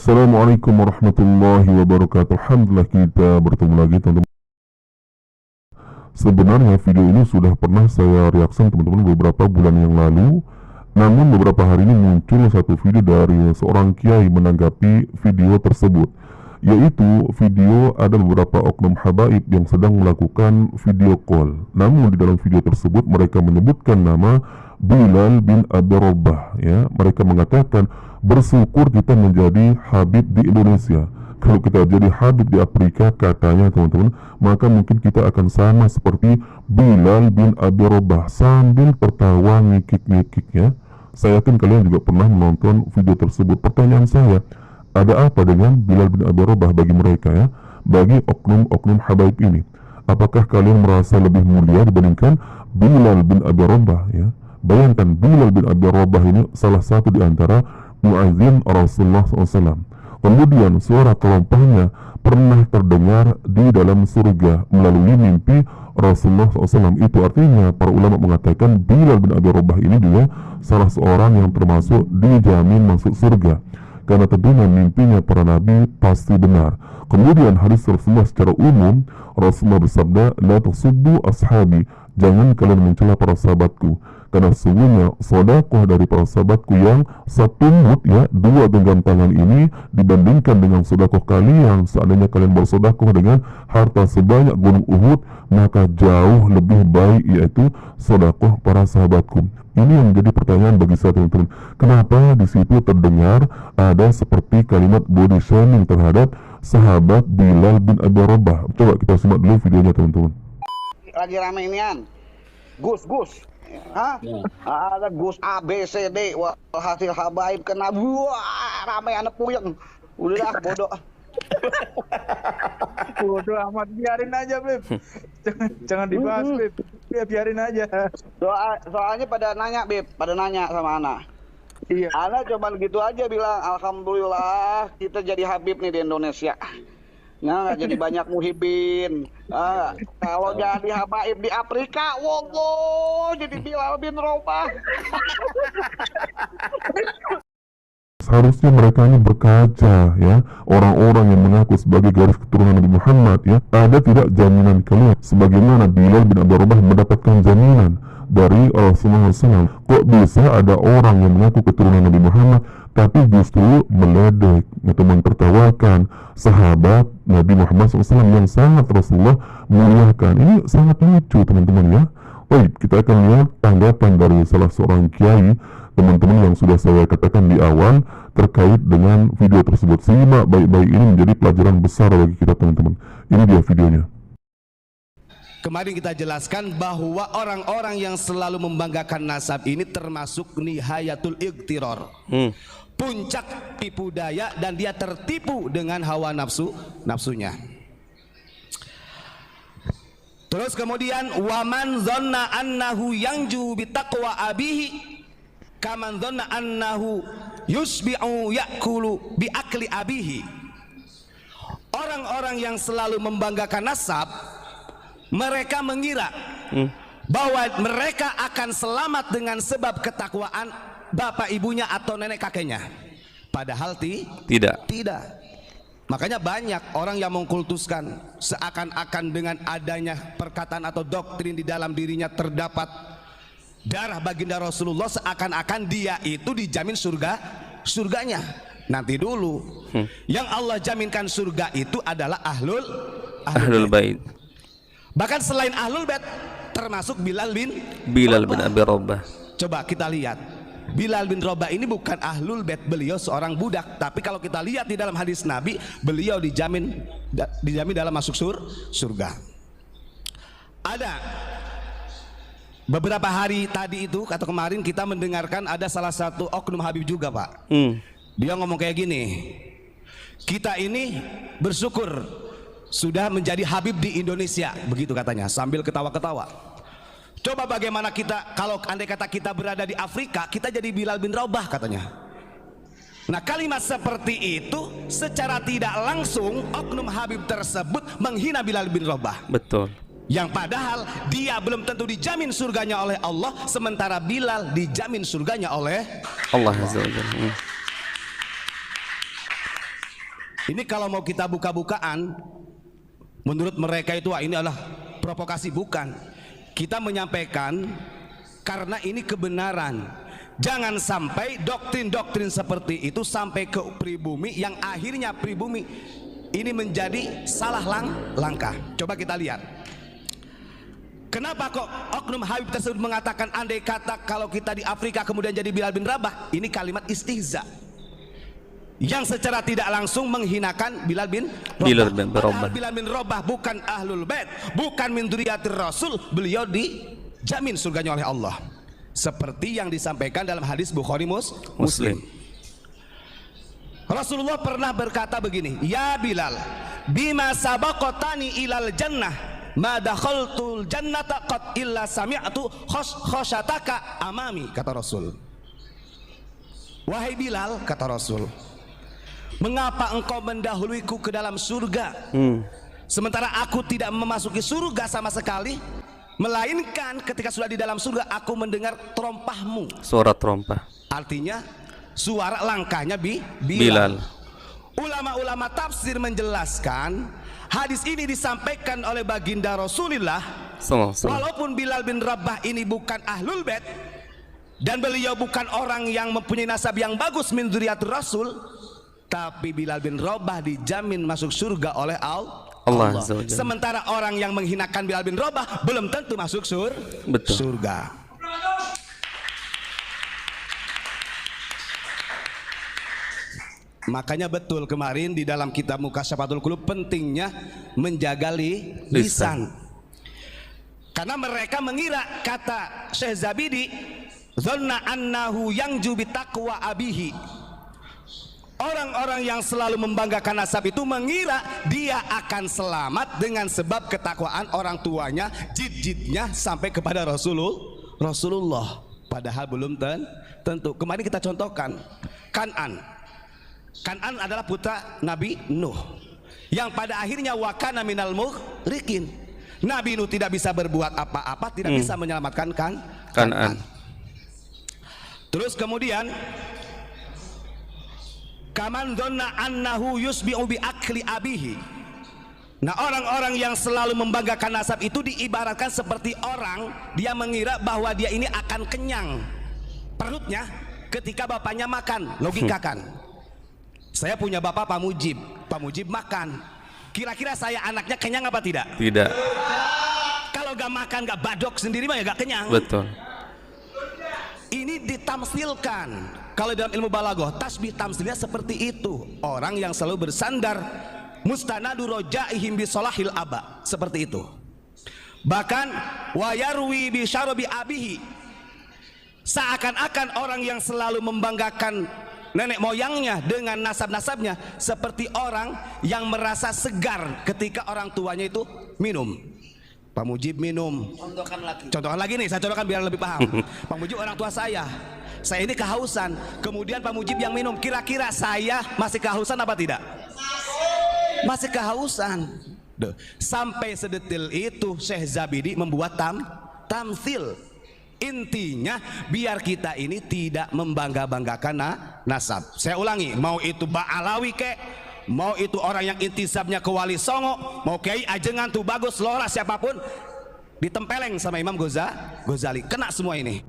Assalamualaikum warahmatullahi wabarakatuh. Alhamdulillah kita bertemu lagi teman-teman. Sebenarnya video ini sudah pernah saya reaction teman-teman beberapa bulan yang lalu. Namun beberapa hari ini muncul satu video dari seorang kiai menanggapi video tersebut. Yaitu video ada beberapa oknum habaib yang sedang melakukan video call. Namun di dalam video tersebut mereka menyebutkan nama Bilal bin Abi Rabah, ya. Mereka mengatakan bersyukur kita menjadi habib di Indonesia. Kalau kita jadi habib di Afrika katanya teman-teman, maka mungkin kita akan sama seperti Bilal bin Abi Rabah sambil tertawa ngikik-ngikik, ya. Saya yakin kalian juga pernah menonton video tersebut. Pertanyaan saya, ada apa dengan Bilal bin Abi Rabah bagi mereka, ya? Bagi oknum-oknum habaib ini, apakah kalian merasa lebih mulia dibandingkan Bilal bin Abi Rabah, ya? Bayangkan Bilal bin Abi Rabah ini salah satu di antara muazzin Rasulullah SAW. Kemudian suara kelompoknya pernah terdengar di dalam surga melalui mimpi Rasulullah SAW. Itu artinya para ulama mengatakan Bilal bin Abi Rabah ini juga salah seorang yang termasuk dijamin masuk surga, karena tentunya mimpinya para nabi pasti benar. Kemudian hadis Rasulullah secara umum, Rasulullah bersabda, la tasubbu ashabi, jangan kalian mencela para sahabatku, karena sesungguhnya sedekah dari para sahabatku yang satu mud, ya, dua genggam tangan ini dibandingkan dengan sedekah kalian seandainya kalian bersedekah dengan harta sebanyak gunung Uhud, maka jauh lebih baik, yaitu sedekah para sahabatku. Ini yang menjadi pertanyaan bagi saya teman-teman, kenapa di situ terdengar ada seperti kalimat body shaming terhadap sahabat Bilal bin Abi Rabah? Coba kita simak dulu videonya teman-teman. Lagi rame inian Gus hah? Ada Gus A B C D, wah, hasil habaib kena, wah, rame anak puyeng. Udah bodoh. Bodoh amat, biarin aja Beb. Jangan dibahas Beb. Biarin aja. Soalnya pada nanya sama Ana. Iya. Ana cuman gitu aja bilang, alhamdulillah kita jadi habib nih di Indonesia. Nah, nggak jadi banyak muhibin. Kalau jadi habaib di Afrika, wow, jadi Bilal bin Rabah. Seharusnya mereka ini berkaca, ya, orang-orang yang mengaku sebagai garis keturunan Nabi Muhammad, ya, ada tidak jaminan kalian sebagaimana Bilal bin Abi Rabah mendapatkan jaminan dari Rasulullah SAW. Kok bisa ada orang yang mengaku keturunan Nabi Muhammad tapi justru meledek atau mentertawakan sahabat Nabi Muhammad SAW yang sangat Rasulullah muliakan? Ini sangat lucu teman-teman, ya. Baik, kita akan lihat tanggapan dari salah seorang kiai teman-teman yang sudah saya katakan di awal terkait dengan video tersebut. Simak baik-baik, ini menjadi pelajaran besar bagi kita teman-teman. Ini dia videonya. Kemarin kita jelaskan bahwa orang-orang yang selalu membanggakan nasab ini termasuk nihayatul ightirar, puncak tipu daya, dan dia tertipu dengan hawa nafsunya. Terus kemudian waman dhanna annahu yanju bitaqwa abihi kaman dhanna annahu yusbi'u ya'kulu bi akli abihi. Orang-orang yang selalu membanggakan nasab, mereka mengira bahwa mereka akan selamat dengan sebab ketakwaan bapak ibunya atau nenek kakeknya. Padahal tidak. Makanya banyak orang yang mengkultuskan seakan-akan dengan adanya perkataan atau doktrin di dalam dirinya terdapat darah baginda Rasulullah, seakan-akan dia itu dijamin surganya. Nanti dulu, yang Allah jaminkan surga itu adalah ahlul bait. Bahkan selain ahlul bait termasuk Bilal bin Abi Rabah. Coba kita lihat, Bilal bin Rabah ini bukan ahlul bait, beliau seorang budak. Tapi kalau kita lihat di dalam hadis Nabi, beliau dijamin dalam masuk surga. Ada beberapa hari tadi itu atau kemarin kita mendengarkan ada salah satu oknum habib juga, Pak. Dia ngomong kayak gini, kita ini bersyukur sudah menjadi habib di Indonesia, begitu katanya sambil ketawa-ketawa. Coba bagaimana kita kalau andai kata kita berada di Afrika, kita jadi Bilal bin Rabah katanya. Nah, kalimat seperti itu secara tidak langsung oknum habib tersebut menghina Bilal bin Rabah. Betul. Yang padahal dia belum tentu dijamin surganya oleh Allah, sementara Bilal dijamin surganya oleh Allah Azza wa Jalla. Ini kalau mau kita buka-bukaan, menurut mereka itu wah, ini adalah provokasi, bukan. Kita menyampaikan karena ini kebenaran. Jangan sampai doktrin-doktrin seperti itu sampai ke pribumi yang akhirnya pribumi ini menjadi salah langkah. Coba kita lihat. Kenapa kok oknum Habib tersebut mengatakan andai kata kalau kita di Afrika kemudian jadi Bilal bin Rabah? Ini kalimat istihza yang secara tidak langsung menghinakan Bilal bin Rabah. Bilal bin Rabah bukan ahlul bait, bukan min dzurriyyatir Rasul. Beliau dijamin surganya oleh Allah, seperti yang disampaikan dalam hadis Bukhari Muslim. Rasulullah pernah berkata begini, ya Bilal, bima sabaqatani ilal jannah ma dakhaltul jannata qad illa sami'tu khosyataka amami, kata Rasul. Wahai Bilal, kata Rasul, mengapa engkau mendahuluiku ke dalam surga, sementara aku tidak memasuki surga sama sekali, melainkan ketika sudah di dalam surga aku mendengar terompahmu. Suara terompah, artinya suara langkahnya Bilal. Ulama-ulama tafsir menjelaskan hadis ini disampaikan oleh baginda Rasulullah. Walaupun Bilal bin Rabah ini bukan ahlul bait dan beliau bukan orang yang mempunyai nasab yang bagus min dzurriyyatir Rasul, tapi Bilal bin Rabah dijamin masuk surga oleh Allah. Sementara orang yang menghinakan Bilal bin Rabah belum tentu masuk surga. Makanya betul kemarin di dalam kitab Mukasyafatul Qulub pentingnya menjaga lisan. Karena mereka mengira, kata Syekh Zabidi, dzanna annahu yanju bi taqwa abihi. Orang-orang yang selalu membanggakan nasab itu mengira dia akan selamat dengan sebab ketakwaan orang tuanya, jid-jidnya sampai kepada Rasulullah. Padahal belum tentu. Kemarin kita contohkan Kan'an adalah putra Nabi Nuh yang pada akhirnya wakana minal mughriqin. Nabi Nuh tidak bisa berbuat apa-apa, tidak bisa menyelamatkan Kan'an. Terus kemudian kaman dzanna annahu yusbi'u bi akli abihi. Nah, orang-orang yang selalu membanggakan nasab itu diibaratkan seperti orang dia mengira bahwa dia ini akan kenyang perutnya ketika bapaknya makan. Logikakan, saya punya bapak Pak Mujib makan, kira-kira saya anaknya kenyang apa tidak? Tidak. Kalau gak makan, gak badok sendiri mah ya gak kenyang. Betul. Ini ditamsilkan. Kalau dalam ilmu balaghah, tasbih tamsilnya seperti itu. Orang yang selalu bersandar mustanadu rojaihim bi solahil aba, seperti itu. Bahkan wayarwi bi syarabi abihi, seakan-akan orang yang selalu membanggakan nenek moyangnya dengan nasab-nasabnya seperti orang yang merasa segar ketika orang tuanya itu minum. Pak Mujib minum. Contohkan lagi nih, saya contohkan biar lebih paham. Pak Mujib orang tua saya ini kehausan, kemudian Pak Mujib yang minum, kira-kira saya masih kehausan apa tidak? Masih kehausan. Sampai sedetil itu Syekh Zabidi membuat tamsil. Intinya biar kita ini tidak membangga-banggakan nasab. Saya ulangi, mau itu Ba'alawi kek, mau itu orang yang intisabnya ke Wali Songo, mau Kiai Ajengan tuh bagus, lora siapapun, ditempeleng sama Imam Ghazali, kena semua ini.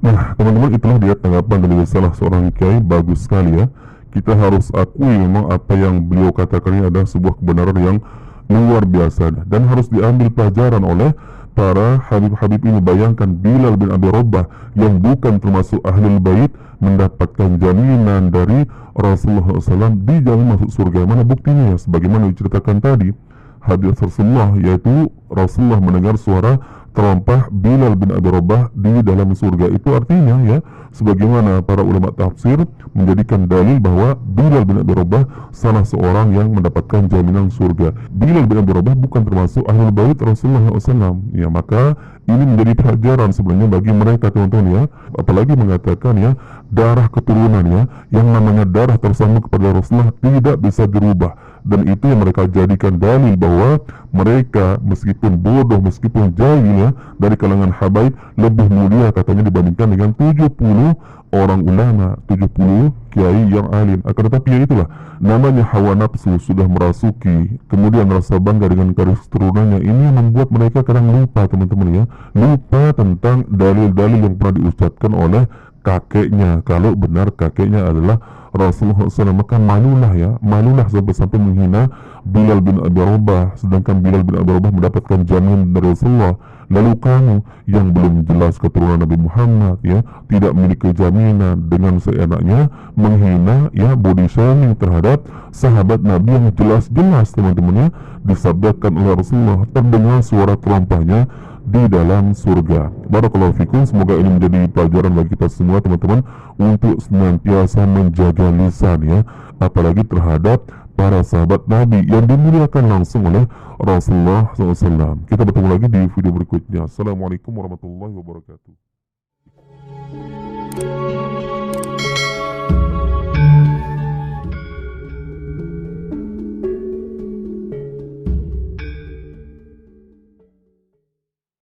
Nah, teman-teman, itulah dia tanggapan dari salah seorang kiai, bagus sekali ya. Kita harus akui memang apa yang beliau katakan ini adalah sebuah kebenaran yang luar biasa dan harus diambil pelajaran oleh para Habib-Habib ini. Bayangkan Bilal bin Abi Rabah yang bukan termasuk ahlul bait mendapatkan jaminan dari Rasulullah SAW dijamin masuk surga. Mana buktinya ya? Sebagaimana diceritakan tadi hadis Rasulullah, yaitu Rasulullah mendengar suara terompah Bilal bin Abi Rabah di dalam surga. Itu artinya ya, sebagaimana para ulama tafsir menjadikan dalil bahwa Bilal bin Abi Rabah salah seorang yang mendapatkan jaminan surga. Bilal bin Abi Rabah bukan termasuk ahlul bait Rasulullah SAW. Ya, maka ini menjadi pelajaran sebenarnya bagi mereka, teman-teman ya. Apalagi mengatakan ya, darah keturunannya yang namanya darah tersambung kepada Rasulullah tidak bisa dirubah. dan itu yang mereka jadikan dalil bahwa mereka meskipun bodoh, meskipun jahil ya, dari kalangan habaib lebih mulia katanya dibandingkan dengan 70 orang ulama, 70 kiai yang alim. Akan tetapi ya itulah, namanya hawa nafsu sudah merasuki, kemudian rasa bangga dengan garis turunannya, ini yang membuat mereka kadang lupa teman-teman ya, lupa tentang dalil-dalil yang pernah diucapkan oleh kakeknya, kalau benar kakeknya adalah Rasulullah SAW. Maka malulah ya, malulah sampai-sampai menghina Bilal bin Abi Rabah, sedangkan Bilal bin Abi Rabah mendapatkan jamin dari Rasulullah. Lalu kamu yang belum jelas keturunan Nabi Muhammad ya, tidak memiliki jaminan, dengan seenaknya menghina ya, body shaming terhadap sahabat Nabi yang jelas-jelas teman-teman ya disabdakan oleh Rasulullah, terdengar suara terompahnya di dalam surga. Barakallahu fikum, semoga ini menjadi pelajaran bagi kita semua teman-teman untuk senantiasa menjaga lisan ya, apalagi terhadap para sahabat Nabi yang dimuliakan langsung oleh Rasulullah SAW. Kita bertemu lagi di video berikutnya. Assalamualaikum warahmatullahi wabarakatuh.